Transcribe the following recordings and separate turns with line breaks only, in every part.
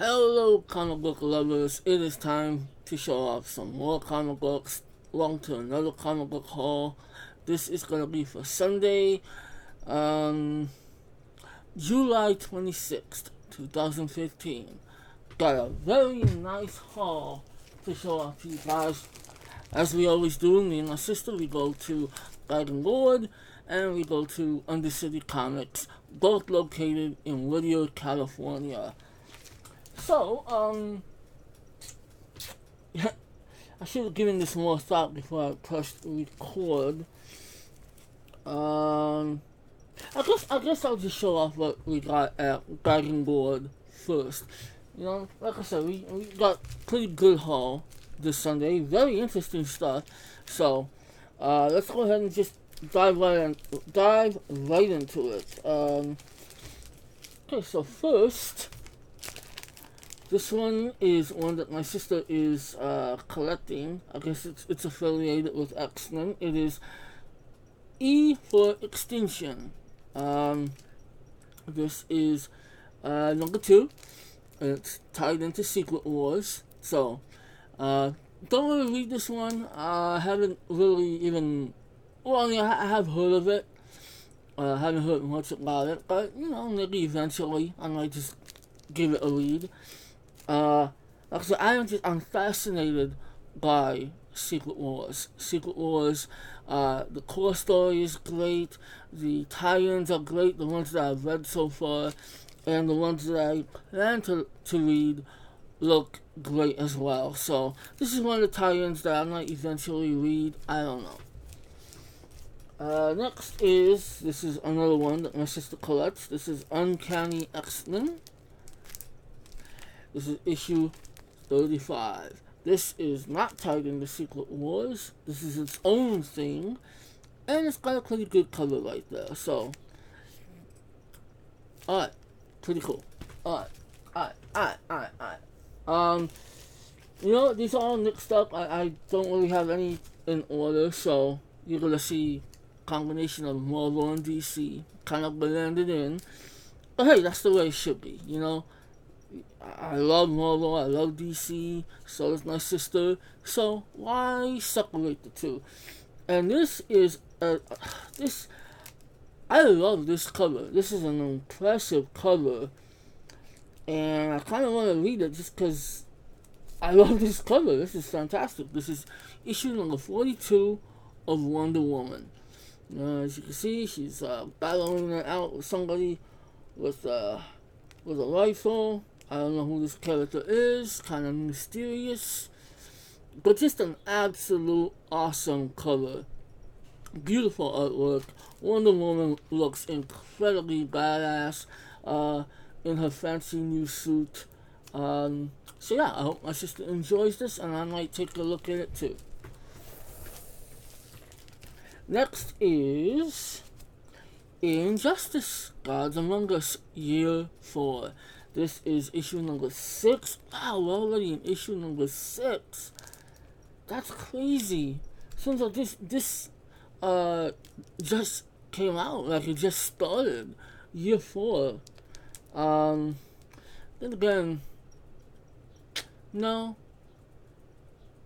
Hello, comic book lovers. It is time to show off some more comic books. Along to another comic book haul. This is gonna be for Sunday, um, July 26th, 2015. Got a very nice haul to show off to you guys. As we always do, me and my sister, we go to Garden Lord and we go to Undercity Comics, both located in Whittier, California. So, I should have given this more thought before I pressed record. Um, I guess I'll just show off what we got at Guiding Board first. Like I said, we got pretty good haul this Sunday. Very interesting stuff. So, let's go ahead and just dive right into it. Okay, so first, this one is one that my sister is collecting. I guess it's affiliated with X-Men. It is For Extinction. This is number 2. It's tied into Secret Wars. So, don't really read this one. I haven't really even... Well, I have heard of it. I haven't heard much about it. But, maybe eventually I might just give it a read. Like I said, I'm fascinated by Secret Wars. Secret Wars, the core story is great, the tie-ins are great, the ones that I've read so far, and the ones that I plan to read look great as well. So, this is one of the tie-ins that I might eventually read. I don't know. This is another one that my sister collects. This is Uncanny X-Men. This is issue 35. This is not tied into Secret Wars. This is its own thing. And it's got a pretty good cover right there. So, alright. Pretty cool. Alright. These are all mixed up. I don't really have any in order. So, you're going to see a combination of Marvel and DC kind of blended in. But hey, that's the way it should be, I love Marvel, I love DC, so does my sister, so why separate the two? And I love this cover. This is an impressive cover, and I kind of want to read it just because I love this cover. This is fantastic. This is issue number 42 of Wonder Woman. As you can see, she's battling it out with somebody with a rifle. I don't know who this character is, kind of mysterious, but just an absolute awesome cover. Beautiful artwork. Wonder Woman looks incredibly badass in her fancy new suit. So yeah, I hope my sister enjoys this, and I might take a look at it too. Next is Injustice, Gods Among Us, Year 4. This is issue number 6. Wow, we're already in issue number 6. That's crazy. Seems like this just came out, like it just started. Year 4. Then again, no.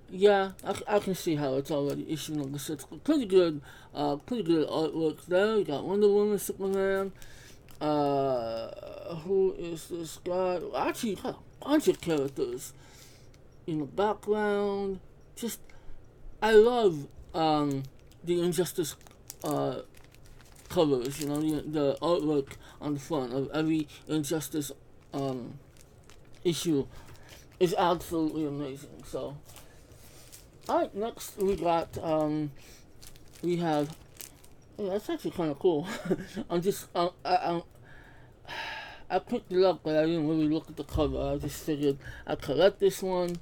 Yeah, I can see how it's already issue number 6. But pretty good artwork there. You got Wonder Woman, Superman. Who is this guy? Actually, you got a bunch of characters in the background. Just, I love the Injustice covers. The artwork on the front of every Injustice issue is absolutely amazing. So, alright, next we have. Yeah, that's actually kind of cool. I picked it up, but I didn't really look at the cover. I just figured I'd collect this one,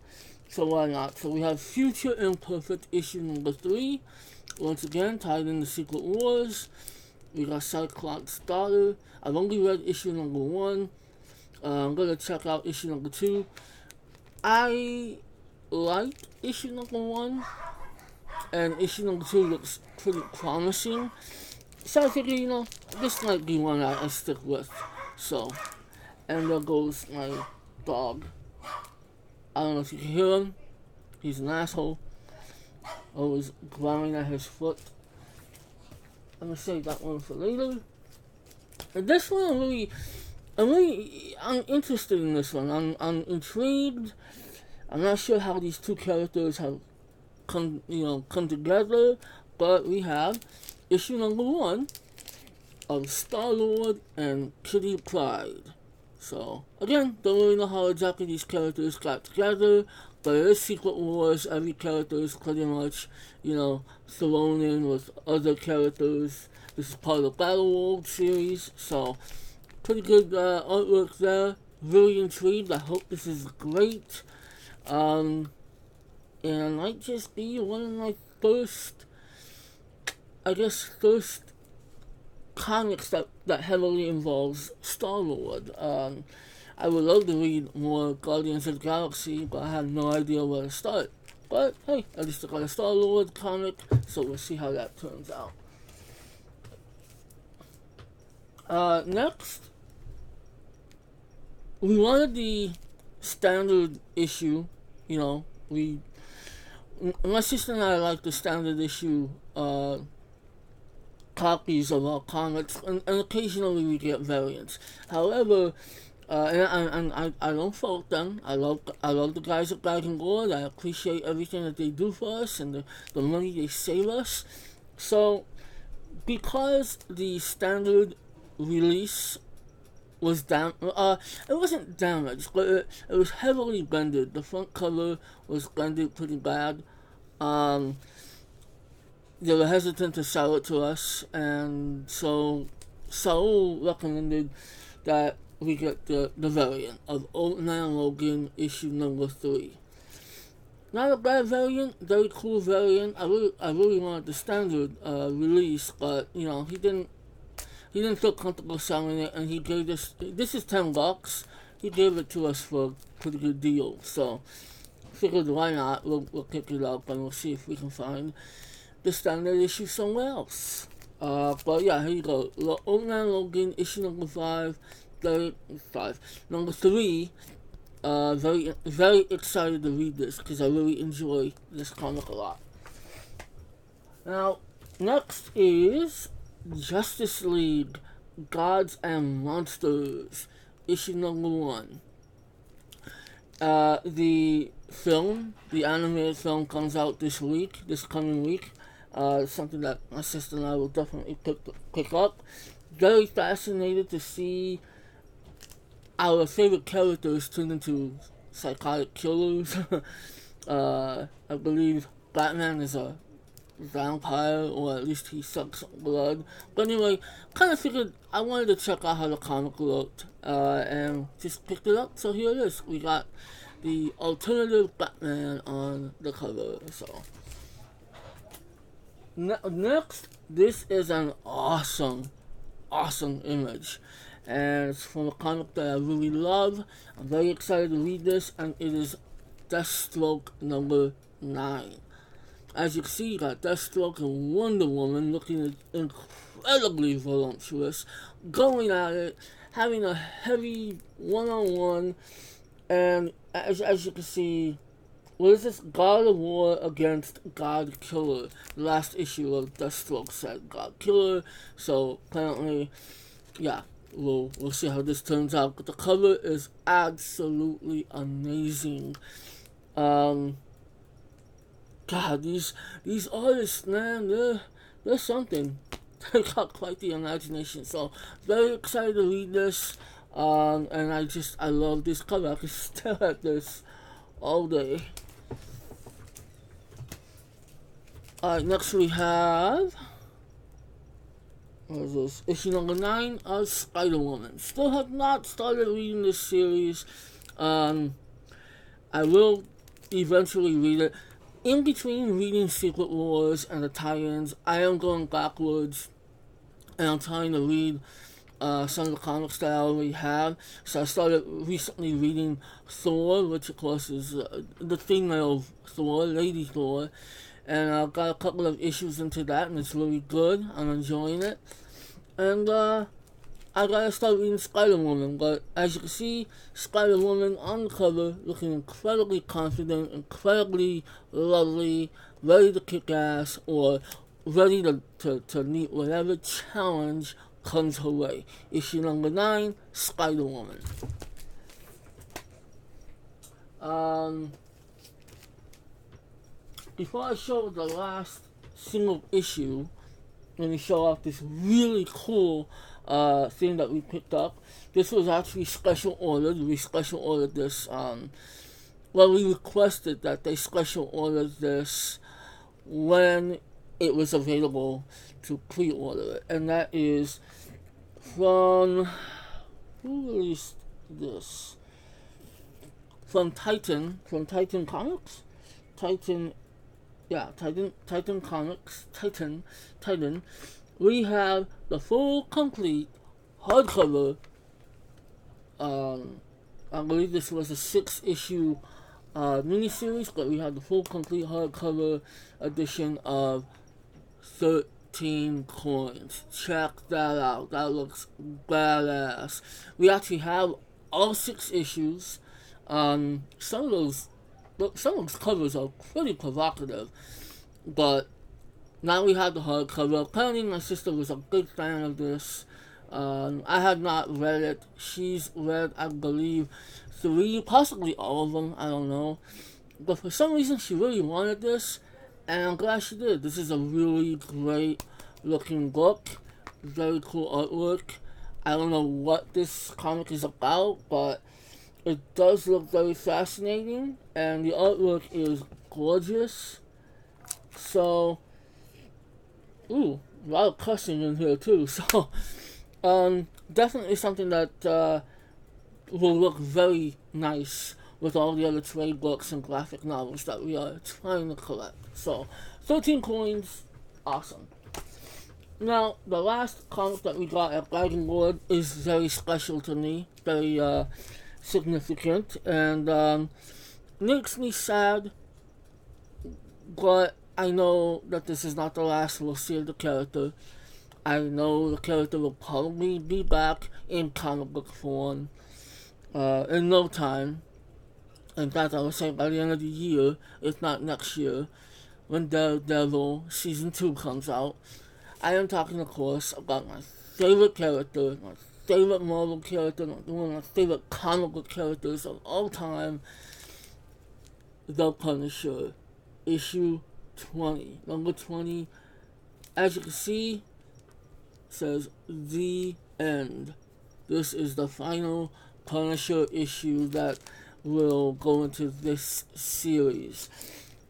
so why not? So we have Future Imperfect issue number 3. Once again, tied in the Secret Wars. We got Cyclops' daughter. I've only read issue number 1. I'm gonna check out issue number 2. I liked issue number 1. And issue number 2 looks pretty promising. So I figure, this might be one I stick with. So, and there goes my dog. I don't know if you can hear him. He's an asshole. Always growling at his foot. I'm gonna save that one for later. And this one, I'm interested in this one. I'm intrigued. I'm not sure how these two characters have come together, but we have issue number 1 of Star-Lord and Kitty Pryde. So, again, don't really know how exactly these characters got together, but it is Secret Wars. Every character is pretty much, thrown in with other characters. This is part of the Battle World series, so pretty good artwork there. Really intrigued. I hope this is great. And it might just be one of my first comics that heavily involves Star-Lord. I would love to read more Guardians of the Galaxy, but I have no idea where to start. But hey, at least I got a Star-Lord comic, so we'll see how that turns out. Next, we wanted the standard issue. My sister and I like the standard issue copies of our comics, and occasionally we get variants. However, and I don't fault them. I love the guys at Bag and Board. I appreciate everything that they do for us and the money they save us. So, because the standard release was it wasn't damaged, but it was heavily bended. The front cover was bended pretty bad. They were hesitant to sell it to us, and so Saul recommended that we get the variant of Man Logan issue number 3. Not a bad variant, very cool variant. I really wanted the standard release, but he didn't feel comfortable selling it, and he gave this is $10. He gave it to us for a pretty good deal, so figured why not? We'll pick it up and we'll see if we can find the standard issue somewhere else. But yeah, here you go. Man Logan issue number 3. Very, very excited to read this because I really enjoy this comic a lot. Now, next is Justice League Gods and Monsters issue number 1. The animated film comes out this coming week. Something that my sister and I will definitely pick up. Very fascinated to see our favorite characters turn into psychotic killers. I believe Batman is a vampire, or at least he sucks blood. But anyway, kind of figured I wanted to check out how the comic looked, and just picked it up. So here it is. We got the alternative Batman on the cover. So next, this is an awesome image, and it's from a comic that I really love. I'm very excited to read this, and it is Deathstroke number 9. As you can see, you got Deathstroke and Wonder Woman looking incredibly voluptuous, going at it, having a heavy one-on-one, and as you can see, what is this? God of War against God Killer. The last issue of Deathstroke said God Killer, so apparently, yeah, we'll see how this turns out. But the cover is absolutely amazing. God, these artists, man, they're something. They got quite the imagination. So very excited to read this. And I love this cover. I can stare at this all day. Alright, next we have, what is this? Issue number 9 of Spider-Woman. Still have not started reading this series. I will eventually read it. In between reading Secret Wars and the tie-ins, I am going backwards, and I'm trying to read some of the comics that I already have. So I started recently reading Thor, which of course is the female Thor, Lady Thor, and I got a couple of issues into that, and it's really good. I'm enjoying it, and I gotta start reading Spider-Woman, but as you can see, Spider-Woman on the cover, looking incredibly confident, incredibly lovely, ready to kick ass, or ready to meet whatever challenge comes her way. Issue number 9, Spider-Woman. Before I show the last single issue, let me show off this really cool thing that we picked up. This was actually special ordered. We special ordered this. We requested that they special ordered this when it was available to pre-order it, and that is from who released this? From Titan Comics, Titan Comics, Titan. We have the full, complete hardcover. I believe this was a 6-issue miniseries, but we have the full, complete hardcover edition of 13 Coins. Check that out. That looks badass. We actually have all 6 issues. Some of those covers are pretty provocative, but now we have the hardcover. Apparently, my sister was a big fan of this. I have not read it. She's read, I believe, 3, possibly all of them. I don't know, but for some reason, she really wanted this, and I'm glad she did. This is a really great looking book. Very cool artwork. I don't know what this comic is about, but it does look very fascinating, and the artwork is gorgeous. So, a lot of cussing in here too. So, definitely something that will look very nice with all the other trade books and graphic novels that we are trying to collect. So, 13 Coins, awesome. Now, the last comic that we got at Dragon Board is very special to me, very significant, and makes me sad, but I know that this is not the last we'll see of the character. I know the character will probably be back in comic book form in no time. In fact, I would say by the end of the year, if not next year, when Daredevil Season 2 comes out. I am talking, of course, about my favorite character, my favorite Marvel character, one of my favorite comic book characters of all time, The Punisher, issue 20. Number 20, as you can see, says The End. This is the final Punisher issue that will go into this series.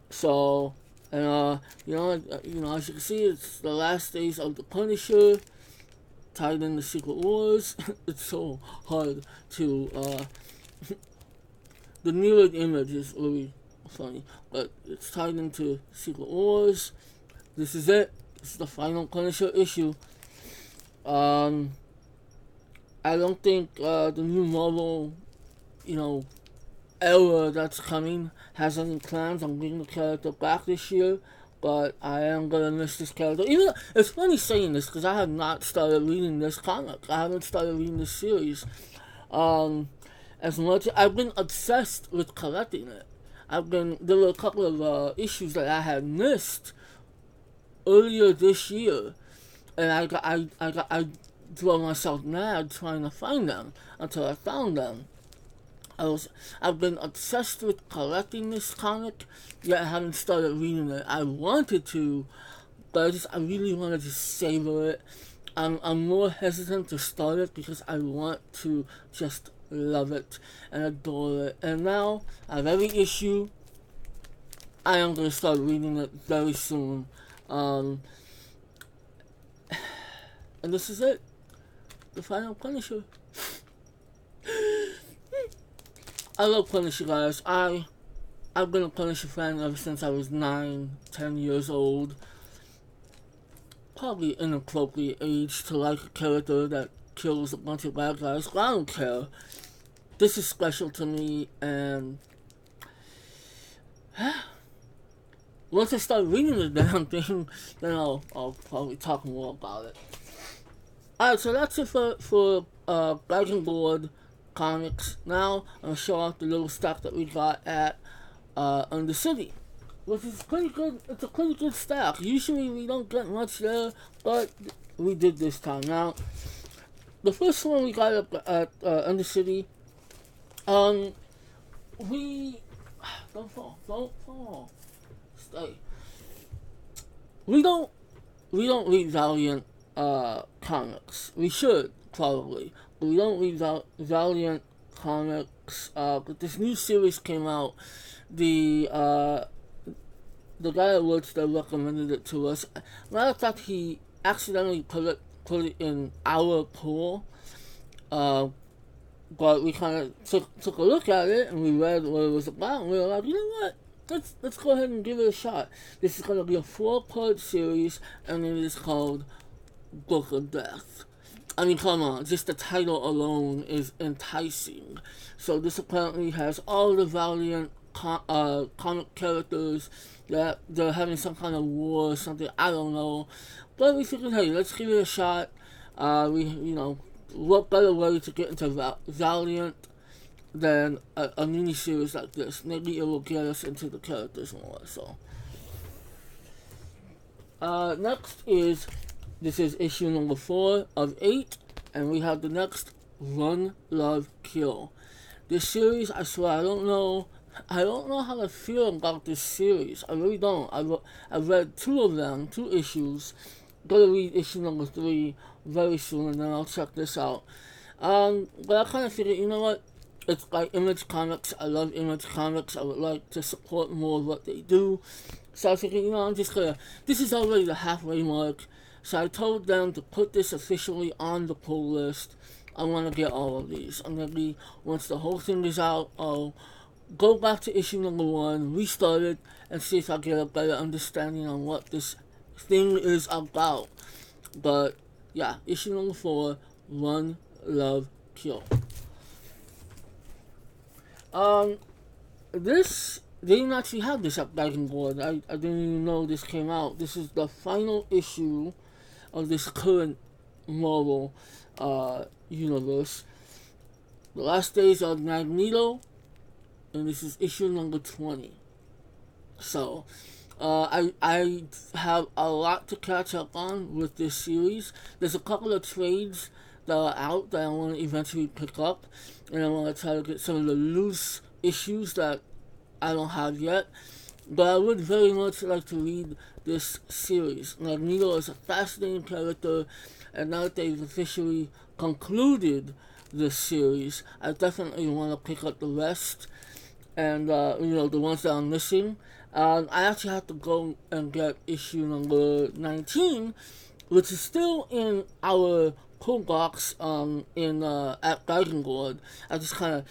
So, and as you can see, it's the last days of the Punisher, tied in the Secret Wars. It's so hard to the mirrored image is really funny, but it's tied into Secret Wars. This is it. This is the final Punisher issue. I don't think the new Marvel, era that's coming has any plans on bringing the character back this year, but I am gonna miss this character. Even though, it's funny saying this because I have not started reading this comic. I haven't started reading this series. As much I've been obsessed with collecting it. There were a couple of issues that I had missed earlier this year, and I drove myself mad trying to find them until I found them. I've been obsessed with collecting this comic, yet I haven't started reading it. I wanted to, but I really wanted to savor it. I'm more hesitant to start it because I want to just love it and adore it. And now, I have every issue. I am going to start reading it very soon. And this is it. The final Punisher. I love Punisher, guys. I've been a Punisher fan ever since I was 9, 10 years old. Probably inappropriate age to like a character that kills a bunch of bad guys, but I don't care. This is special to me, and once I start reading the damn thing, then I'll probably talk more about it. Alright, so that's it for Dragon Board Comics. Now, I'll show off the little stack that we got at Undercity, which is pretty good. It's a pretty good stack. Usually we don't get much there, but we did this time. Now, the first one we got at Undercity, we don't fall, stay. We don't read Valiant comics. We should probably, but we don't read Valiant comics. But this new series came out. The guy at Whittier recommended it to us. Matter of fact, he accidentally put it in our pool. But we kind of took a look at it and we read what it was about, and we were like, you know what? Let's go ahead and give it a shot. This is going to be a 4-part series, and it is called Book of Death. I mean, come on, just the title alone is enticing. So this apparently has all the Valiant comic characters that they're having some kind of war or something. I don't know, but we figured, hey, let's give it a shot. What better way to get into Valiant than a mini series like this? Maybe it will get us into the characters more. So, next this is issue number 4 of 8, and we have the next Run, Love, Kill. This series, I swear, I don't know how to feel about this series. I really don't. I've read 2 of them, 2 issues. Gonna read issue number 3 very soon, and then I'll check this out. But I kind of figured, you know what? It's like Image Comics. I love Image Comics. I would like to support more of what they do. So I figured, I'm just gonna. This is already the halfway mark. So I told them to put this officially on the pull list. I want to get all of these. I'm gonna be, once the whole thing is out, I'll go back to issue number 1, restart it, and see if I get a better understanding on what this thing is about. But yeah, issue number 4, Run, Love, Kill. This, they didn't actually have this at Dragon Board. I didn't even know this came out. This is the final issue of this current Marvel universe. The last days of Magneto, and this is issue number 20. So, I have a lot to catch up on with this series. There's a couple of trades that are out that I want to eventually pick up, and I want to try to get some of the loose issues that I don't have yet. But I would very much like to read this series. Magneto is a fascinating character, and now that they've officially concluded this series, I definitely want to pick up the rest, and the ones that I'm missing. I actually have to go and get issue number 19, which is still in our pull box at Dragon Board. I just kind of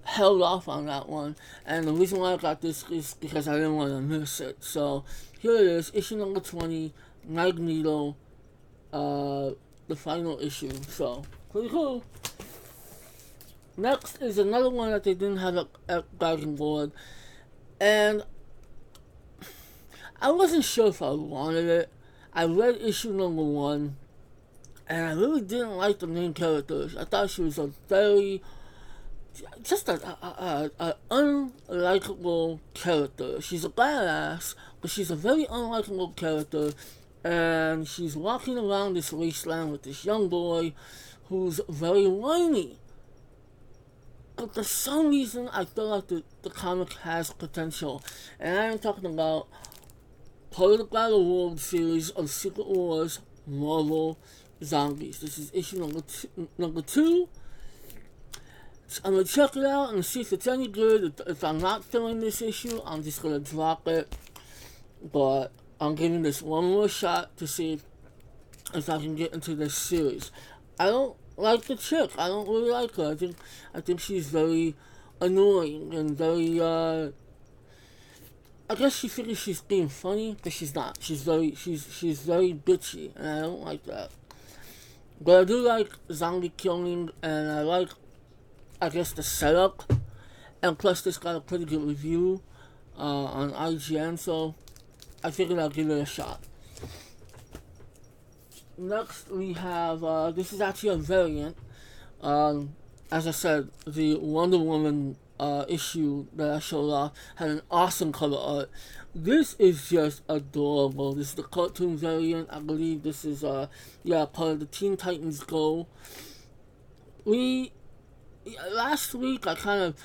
held off on that one, and the reason why I got this is because I didn't want to miss it. So here it is, issue number 20, Magneto, the final issue. So pretty cool. Next is another one that they didn't have at Dragon Board, and I wasn't sure if I wanted it. I read issue number 1, and I really didn't like the main characters. I thought she was a very, just a unlikable character. She's a badass, but she's a very unlikable character, and she's walking around this wasteland with this young boy who's very whiny. But for some reason, I feel like the comic has potential, and I am talking about part of the Battle World series of Secret Wars Marvel Zombies. This is issue number 2. I'm going to check it out and see if it's any good. If I'm not feeling this issue, I'm just going to drop it. But I'm giving this one more shot to see if I can get into this series. I don't like the chick. I don't really like her. I think she's very annoying and very, I guess she figures she's being funny, but she's not. She's very bitchy, and I don't like that. But I do like zombie killing, and I like, I guess, the setup. And plus, this got a pretty good review on IGN, so I figured I'll give it a shot. Next we have this is actually a variant. As I said, the Wonder Woman issue that I showed off had an awesome cover art. This is just adorable. This is the cartoon variant. I believe this is part of the Teen Titans Go. We last week I kind of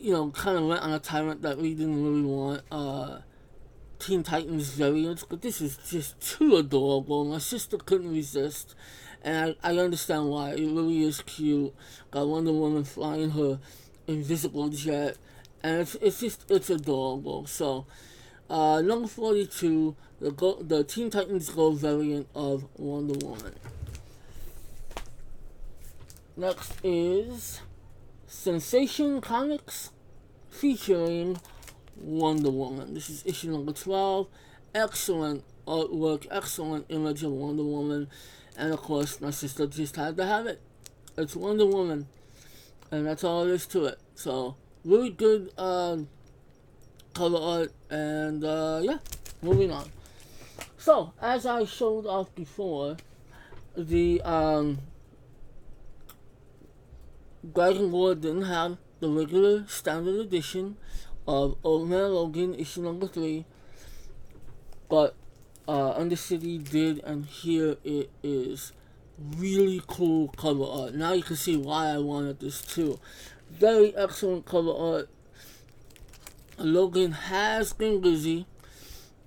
went on a tyrant that we didn't really want Teen Titans variants, but this is just too adorable. My sister couldn't resist, and I understand why. It really is cute. Got Wonder Woman flying her invisible jet, and it's adorable. So, number 42, the Teen Titans Go variant of Wonder Woman. Next is Sensation Comics featuring Wonder Woman. This is issue number 12. Excellent artwork, excellent image of Wonder Woman, and of course, my sister just had to have it. It's Wonder Woman, and that's all there is to it. So, really good cover art, and moving on. So, as I showed off before, the Dragon War didn't have the regular standard edition of Man Logan issue number 3, but Undercity did, and here it is. Really cool cover art. Now you can see why I wanted this too. Very excellent cover art. Logan has been busy,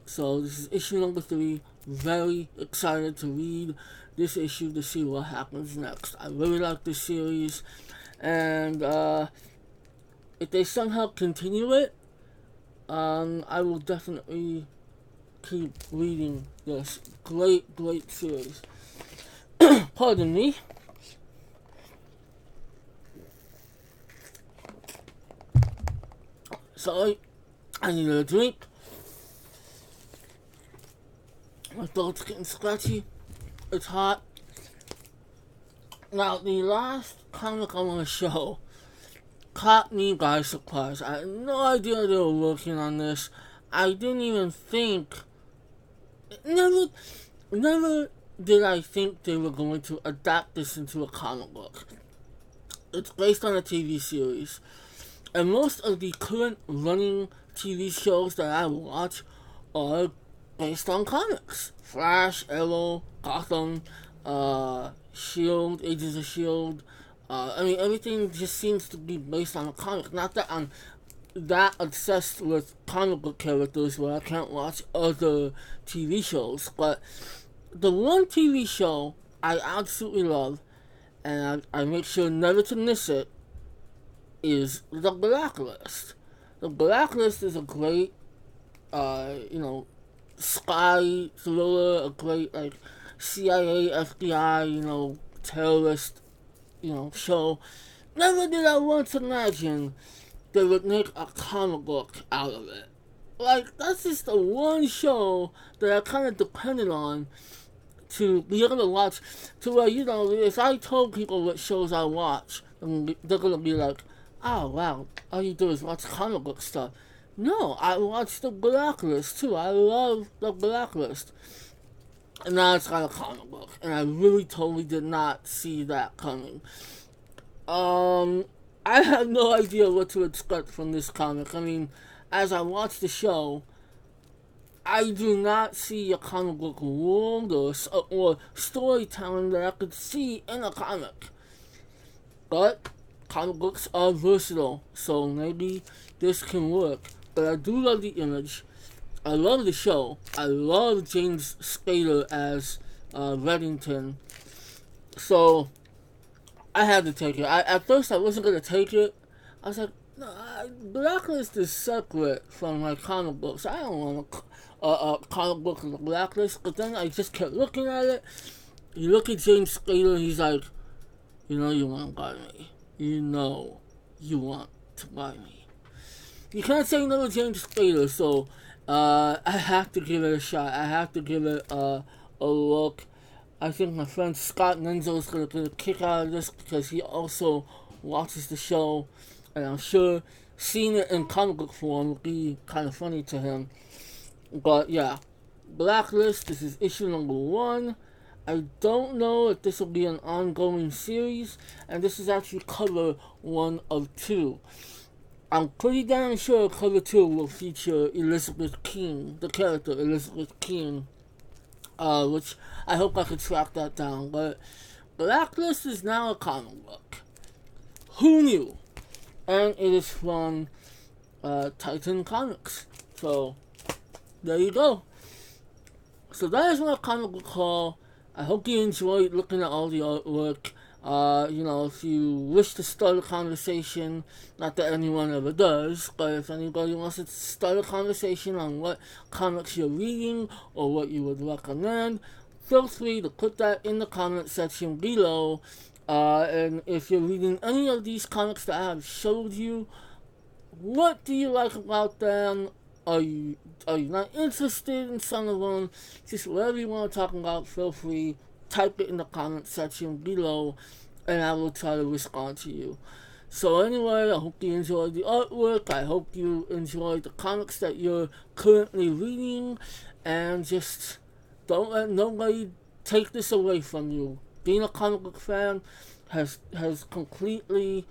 so this is issue number 3. Very excited to read this issue to see what happens next. I really like this series, and if they somehow continue it, I will definitely keep reading this great series. Pardon me. Sorry, I need a drink. My throat's getting scratchy. It's hot. Now, the last comic I want to show caught me by surprise. I had no idea they were working on this. I didn't even think. Never did I think they were going to adapt this into a comic book. It's based on a TV series. And most of the current running TV shows that I watch are based on comics. Flash, Arrow, Gotham, Shield, Agents of Shield. Everything just seems to be based on a comic. Not that I'm that obsessed with comic book characters where I can't watch other TV shows, but the one TV show I absolutely love, and I make sure never to miss it, is The Blacklist. The Blacklist is a great, spy thriller, a great, CIA, FBI, terrorist, show. Never did I once imagine they would make a comic book out of it. That's just the one show that I kind of depended on to be able to watch, to where, if I told people what shows I watch, they're going to be like, oh, wow, all you do is watch comic book stuff. No, I watch The Blacklist, too. I love The Blacklist. And now it's got a comic book, and I really totally did not see that coming. I have no idea what to expect from this comic. I mean, as I watch the show, I do not see a comic book world or storytelling that I could see in a comic. But comic books are versatile, so maybe this can work. But I do love the image. I love the show. I love James Spader as Reddington. So I had to take it. At first I wasn't going to take it. I was like, no, Blacklist is separate from my comic books. I don't want a comic book in the Blacklist. But then I just kept looking at it. You look at James Spader, he's like, you want to buy me. You want to buy me. You can't say no to James Spader, so I have to give it a shot. I have to give it a look. I think my friend Scott Nenzo is going to get a kick out of this because he also watches the show, and I'm sure seeing it in comic book form would be kind of funny to him. But yeah, Blacklist, this is issue number 1. I don't know if this will be an ongoing series, and this is actually cover 1 of 2. I'm pretty damn sure cover 2 will feature Elizabeth King, the character Elizabeth King, which I hope I could track that down. But Blacklist is now a comic book. Who knew? And it is from Titan Comics. So, there you go. So that is my comic book haul. I hope you enjoyed looking at all the artwork. If you wish to start a conversation, not that anyone ever does, but if anybody wants to start a conversation on what comics you're reading or what you would recommend, feel free to put that in the comment section below. And if you're reading any of these comics that I have showed you, what do you like about them? Are you not interested in some of them? Just whatever you want to talk about, feel free. Type it in the comment section below, and I will try to respond to you. So anyway, I hope you enjoyed the artwork. I hope you enjoyed the comics that you're currently reading, and just don't let nobody take this away from you. Being a comic book fan has completely,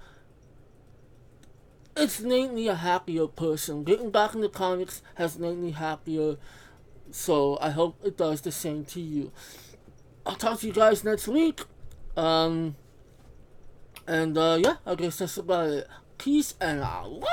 it's made me a happier person. Getting back into comics has made me happier. So I hope it does the same to you. I'll talk to you guys next week. Yeah, I guess that's about it. Peace and out.